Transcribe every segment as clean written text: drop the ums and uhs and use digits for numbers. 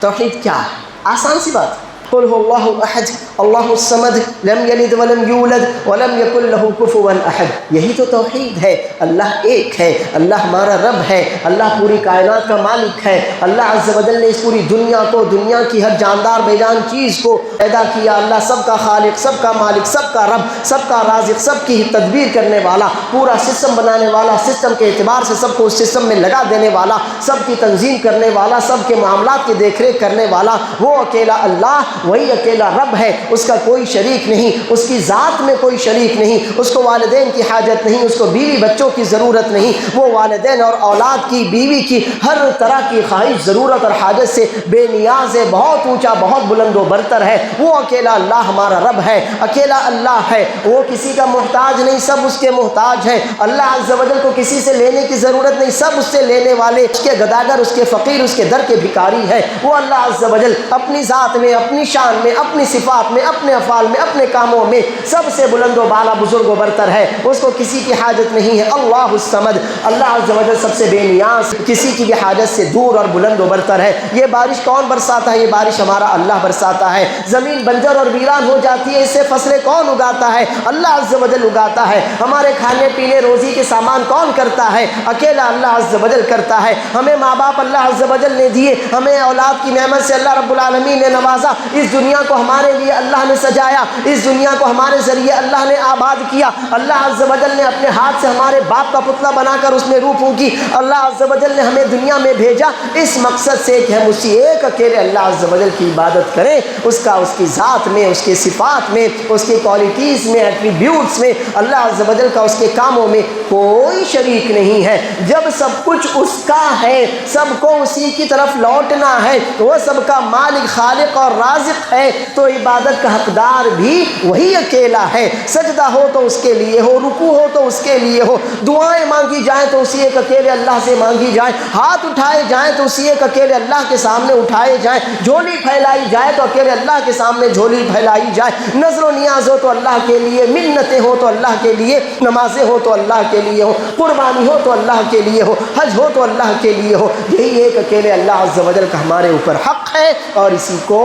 توحید کیا ہے؟ آسان سی بات. قل هو اللہ احد اللہ الصمد لم یلد ولم یولد ولم یکن لہ کفوا احد. یہی تو توحید ہے. اللہ ایک ہے، اللہ ہمارا رب ہے، اللہ پوری کائنات کا مالک ہے. اللہ عز و جل نے اس پوری دنیا کو، دنیا کی ہر جاندار بے جان چیز کو پیدا کیا. اللہ سب کا خالق، سب کا مالک، سب کا رب، سب کا رازق، سب کی تدبیر کرنے والا، پورا سسٹم بنانے والا، سسٹم کے اعتبار سے سب کو اس سسٹم میں لگا دینے والا، سب کی تنظیم کرنے والا، سب کے معاملات کی دیکھ ریکھ کرنے والا، وہ اکیلا اللہ، وہی اکیلا رب ہے. اس کا کوئی شریک نہیں، اس کی ذات میں کوئی شریک نہیں، اس کو والدین کی حاجت نہیں، اس کو بیوی بچوں کی ضرورت نہیں. وہ والدین اور اولاد کی، بیوی کی، ہر طرح کی خواہش، ضرورت اور حاجت سے بے نیاز ہے، بہت اونچا، بہت بلند و برتر ہے. وہ اکیلا اللہ ہمارا رب ہے، اکیلا اللہ ہے. وہ کسی کا محتاج نہیں، سب اس کے محتاج ہیں. اللہ عز و جل کو کسی سے لینے کی ضرورت نہیں، سب اس سے لینے والے، اس کے گداگر، اس کے فقیر، اس کے در کے بھکاری ہے. وہ اللہ عز و جل اپنی ذات میں، اپنی شان میں، اپنی صفات میں، اپنے افعال میں، اپنے کاموں میں سب سے بلند و بالا، بزرگ و برتر ہے. اس کو کسی کی حاجت نہیں ہے. اللہ الصمد، اللہ عز و جل سب سے بے نیاز، کسی کی بھی حاجت سے دور اور بلند و برتر ہے. یہ بارش کون برساتا ہے؟ یہ بارش ہمارا اللہ برساتا ہے. زمین بنجر اور ویران ہو جاتی ہے، اس سے فصلیں کون اگاتا ہے؟ اللہ عز و جل اگاتا ہے. ہمارے کھانے پینے روزی کے سامان کون کرتا ہے؟ اکیلا اللہ عز و جل کرتا ہے. ہمیں ماں باپ اللہ عز و جل نے دیے، ہمیں اولاد کی نعمت سے اللہ رب العالمین نے نوازا. اس دنیا کو ہمارے لیے اللہ نے سجایا، اس دنیا کو ہمارے ذریعے اللہ نے آباد کیا. اللہ عز و جل نے اپنے ہاتھ سے ہمارے باپ کا پتلا بنا کر اس میں روح پھونکی. اللہ عز و جل نے ہمیں دنیا میں بھیجا اس مقصد سے کہ ہم اسی ایک اکیلے اللہ عز و جل کی عبادت کریں. اس کا، اس کی ذات میں، اس کی صفات میں، اس کی کوالٹیز میں، ایٹریبیوٹس میں، اللہ عز و جل کا اس کے کاموں میں کوئی شریک نہیں ہے. جب سب کچھ اس کا ہے، سب کو اسی کی طرف لوٹنا ہے، وہ سب کا مالک، خالق اور رازق ہے، تو عبادت کا حقدار بھی وہی اکیلا ہے. سجدہ ہو تو اس کے لیے ہو، رکوع ہو تو اس کے لیے ہو، دعائیں مانگی جائیں تو اسی ایک اکیلے اللہ سے مانگی جائیں، ہاتھ اٹھائے جائیں تو اسی ایک اکیلے اللہ کے سامنے اٹھائے جائیں، جھولی پھیلائی جائے تو اکیلے اللہ کے سامنے جھولی پھیلائی جائے. نظر و نیاز ہو تو اللہ کے لیے، منتیں ہو تو اللہ کے لیے، نمازیں ہو تو اللہ کے لیے ہو، قربانی ہو تو اللہ کے لیے ہو، حج ہو تو اللہ کے لیے ہو. یہی ایک اکیلے اللہ عز و جل کا ہمارے اوپر حق ہے اور اسی کو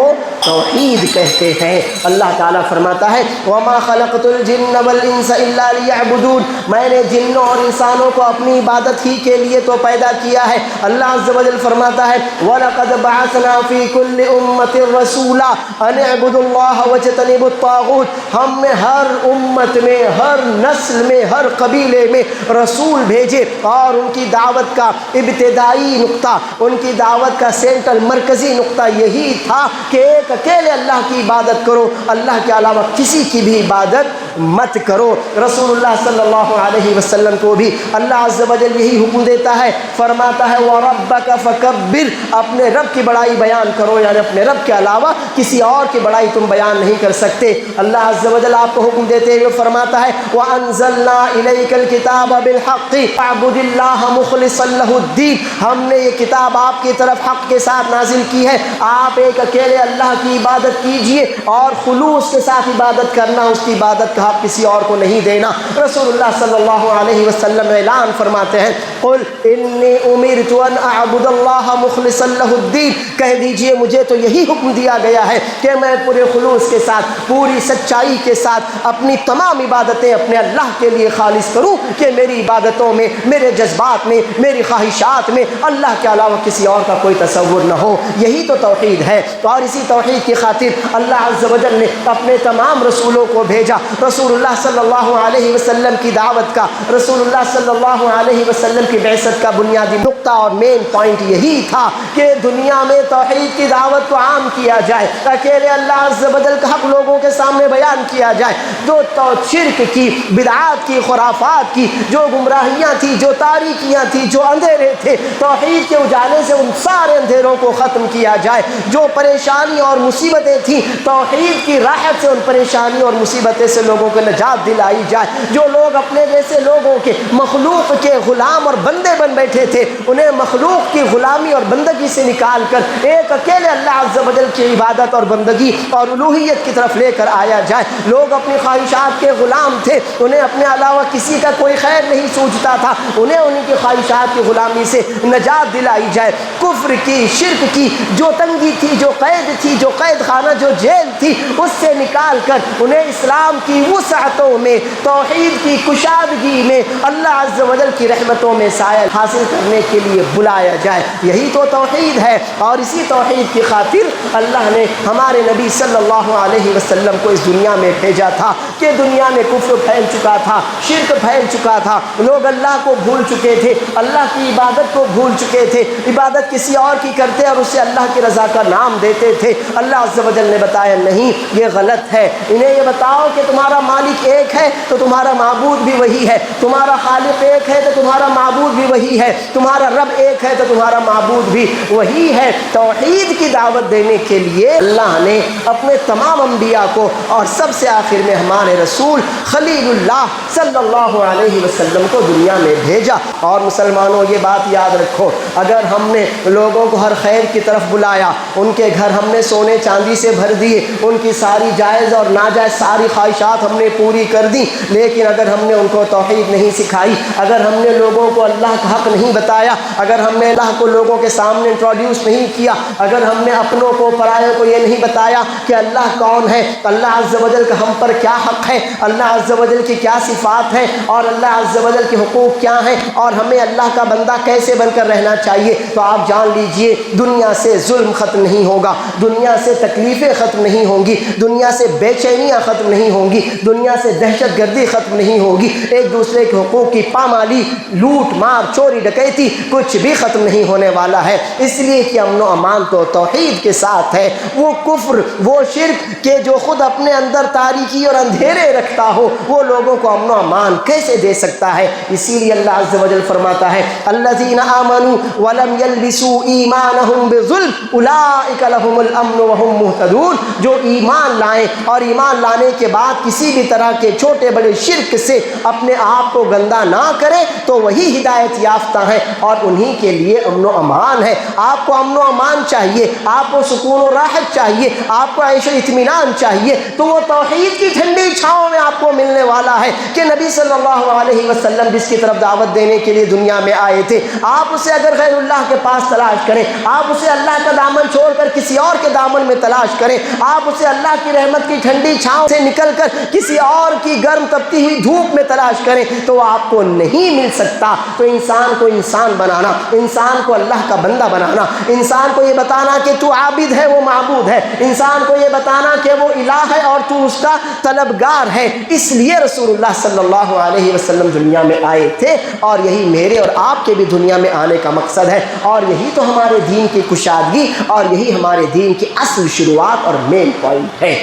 توحید کہتے ہیں. اللہ تعالیٰ فرماتا ہے وَمَا خَلَقْتُ الْجِنَّ وَالْإِنسَ إِلَّا لِيَعْبُدُونَ، میں نے جنوں اور انسانوں کو اپنی عبادت ہی کے لیے تو پیدا کیا ہے. اللہ عز و جل فرماتا ہے وَلَقَدْ بَعَثْنَا فِي كُلِّ أُمَّةٍ رَسُولًا أَنِ اعْبُدُوا اللَّهَ وَاجْتَنِبُوا الطَّاغُوتَ. ہم نے ہر امت میں، ہر نسل میں، ہر قبیلے میں رسول بھیجے اور ان کی دعوت کا ابتدائی نقطہ، ان کی دعوت کا سینٹرل مرکزی نقطہ یہی تھا کہ ایک اکیلے اللہ کی عبادت کرو، اللہ کے علاوہ کسی کی بھی عبادت مت کرو. رسول اللہ صلی اللہ علیہ وسلم کو بھی اللہ عز و جل یہی حکم دیتا ہے، فرماتا ہے وَرَبَّكَ فَكَبِّرْ، اپنے رب کی بڑائی بیان کرو، یعنی اپنے رب کے علاوہ کسی اور کی بڑائی تم بیان نہیں کر سکتے. اللہ عز و جل آپ کو حکم دیتے ہوئے فرماتا ہے وَأَنزَلْنَا إِلَيْكَ الْكِتَابَ بِالْحَقِّ فَاعْبُدِ اللَّهَ مُخْلِصًا لَهُ الدِّينَ. ہم نے یہ کتاب آپ کی طرف حق کے ساتھ نازل کی ہے، آپ ایک اکیلے اللہ کی عبادت کیجئے اور خلوص کے ساتھ عبادت کرنا، اس کی عبادت کا حق کسی اور کو نہیں دینا. رسول اللہ صلی اللہ علیہ وسلم اعلان فرماتے ہیں قل انی امرت ان اعبد اللہ مخلصا لہ الدین، کہہ دیجئے مجھے تو یہی حکم دیا گیا ہے کہ میں پورے خلوص کے ساتھ، پوری سچائی کے ساتھ اپنی تمام عبادتیں اپنے اللہ کے لیے خالص کروں، کہ میری عبادتوں میں، میرے جذبات میں، میری خواہشات میں اللہ کے علاوہ کسی اور کا کوئی تصور نہ ہو. یہی تو توحید ہے. اور اسی توحید کی خاطر اللہ عز و جل نے اپنے تمام رسولوں کو بھیجا. رسول اللہ صلی اللہ علیہ وسلم کی دعوت کا، رسول اللہ صلی اللہ علیہ وسلم کی بعثت کا بنیادی نقطہ اور مین پوائنٹ یہی تھا کہ دنیا میں توحید کی دعوت کو عام کیا جائے، اکیلے اللہ عز و جل کا حق لوگوں کے سامنے بیان کیا جائے. جو شرک کی، بدعات کی، خرافات کی جو گمراہیاں تھیں، جو تاریکیاں تھیں، جو اندھیرے تھے، توحید کے اجالے سے ان سارے اندھیروں کو ختم کیا جائے. جو پریشانی اور مصیبتیں تھیں، توحید کی راحت سے ان پریشانی اور مصیبتیں سے لوگوں لوگوں کو نجات دلائی جائے. جو لوگ اپنے جیسے لوگوں کے مخلوق کے غلام اور بندے بن بیٹھے تھے, انہیں مخلوق کی غلامی اور بندگی سے نکال کر ایک اکیلے اللہ عز و جل کی عبادت اور بندگی اور الوہیت کی طرف لے کر آیا جائے. لوگ اپنی خواہشات کے غلام تھے, انہیں اپنے علاوہ کسی کا کوئی خیر نہیں سوچتا تھا, انہیں انہیں کی خواہشات کی غلامی سے نجات دلائی جائے. کفر کی, شرک کی جو تنگی تھی, جو قید تھی, جو قید خانہ, جو جیل تھی, اس سے نکال کر انہیں اسلام کی وسعتوں میں, توحید کی کشادگی میں, اللہ عز و جل کی رحمتوں میں سایہ حاصل کرنے کے لیے بلایا جائے. یہی تو توحید ہے, اور اسی توحید کی خاطر اللہ نے ہمارے نبی صلی اللہ علیہ وسلم کو اس دنیا میں بھیجا تھا کہ دنیا میں کفر پھیل چکا تھا, شرک پھیل چکا تھا, لوگ اللہ کو بھول چکے تھے, اللہ کی عبادت کو بھول چکے تھے, عبادت کسی اور کی کرتے اور اسے اللہ کی رضا کا نام دیتے تھے. اللہ عز و جل نے بتایا نہیں, یہ غلط ہے. انہیں یہ بتاؤ کہ تمہارا مالک ایک ہے تو تمہارا معبود بھی وہی ہے, تمہارا خالق ایک ہے تو تمہارا معبود بھی وہی ہے, تمہارا رب ایک ہے تو تمہارا معبود بھی وہی ہے. توحید کی دعوت دینے کے لیے اللہ نے اپنے تمام انبیاء کو اور سب سے آخر میں ہمارے رسول خلیل اللہ صلی اللہ علیہ وسلم کو دنیا میں بھیجا. اور مسلمانوں یہ بات یاد رکھو, اگر ہم نے لوگوں کو ہر خیر کی طرف بلایا, ان کے گھر ہم نے سونے چاندی سے بھر دیے, ان کی ساری جائز اور ناجائز ساری خواہشات ہم نے پوری کر دی, لیکن اگر ہم نے ان کو توحید نہیں سکھائی, اگر ہم نے لوگوں کو اللہ کا حق نہیں بتایا, اگر ہم نے اللہ کو لوگوں کے سامنے انٹروڈیوس نہیں کیا, اگر ہم نے اپنوں کو پرایوں کو یہ نہیں بتایا کہ اللہ کون ہے, اللہ عز و جل کا ہم پر کیا حق ہے, اللہ عز و جل کی کیا صفات ہیں, اور اللہ عز و جل کے حقوق کیا ہیں, اور ہمیں اللہ کا بندہ کیسے بن کر رہنا چاہیے, تو آپ جان لیجئے دنیا سے ظلم ختم نہیں ہوگا, دنیا سے تکلیفیں ختم نہیں ہوں گی, دنیا سے بے چینیاں ختم نہیں ہوں گی, دنیا سے دہشت گردی ختم نہیں ہوگی, ایک دوسرے کے حقوق کی پامالی, لوٹ مار, چوری ڈکیتی کچھ بھی ختم نہیں ہونے والا ہے. اس لیے کہ امن و امان تو توحید کے ساتھ ہے. وہ کفر, وہ شرک کہ جو خود اپنے اندر تاریکی اور اندھیرے رکھتا ہو, وہ لوگوں کو امن و امان کیسے دے سکتا ہے. اسی لیے اللہ عز و جل فرماتا ہے الذین آمنوا ولم یلبسوا ایمانہم بظلم اولئک لہم الامن وہم مہتدون. جو ایمان لائیں اور ایمان لانے کے بعد کسی بھی طرح کے چھوٹے بڑے شرک سے اپنے آپ کو گندا نہ کرے تو وہی ہدایت یافتہ ہیں, اور انہی کے لیے امن و امان ہے. آپ کو امن و امان چاہیے, آپ کو سکون و راحت چاہیے, آپ کو عیش و اطمینان چاہیے, تو وہ توحید کی ٹھنڈی چھاؤں میں آپ کو ملنے والا ہے کہ نبی صلی اللہ علیہ وسلم جس کی طرف دعوت دینے کے لیے دنیا میں آئے تھے, آپ اسے اگر غیر اللہ کے پاس تلاش کریں, آپ اسے اللہ کا دامن چھوڑ کر کسی اور کے دامن میں تلاش کریں, آپ اسے اللہ کی رحمت کی ٹھنڈی چھاؤں سے نکل کر کسی اور کی گرم تپتی ہوئی دھوپ میں تلاش کریں, تو آپ کو نہیں مل سکتا. تو انسان کو انسان بنانا, انسان کو اللہ کا بندہ بنانا, انسان کو یہ بتانا کہ تو عابد ہے وہ معبود ہے, انسان کو یہ بتانا کہ وہ الہ ہے اور تو اس کا طلبگار ہے. اس لیے رسول اللہ صلی اللہ علیہ وسلم دنیا میں آئے تھے, اور یہی میرے اور آپ کے بھی دنیا میں آنے کا مقصد ہے, اور یہی تو ہمارے دین کی کشادگی اور یہی ہمارے دین کی اصل شروعات اور مین پوائنٹ ہے.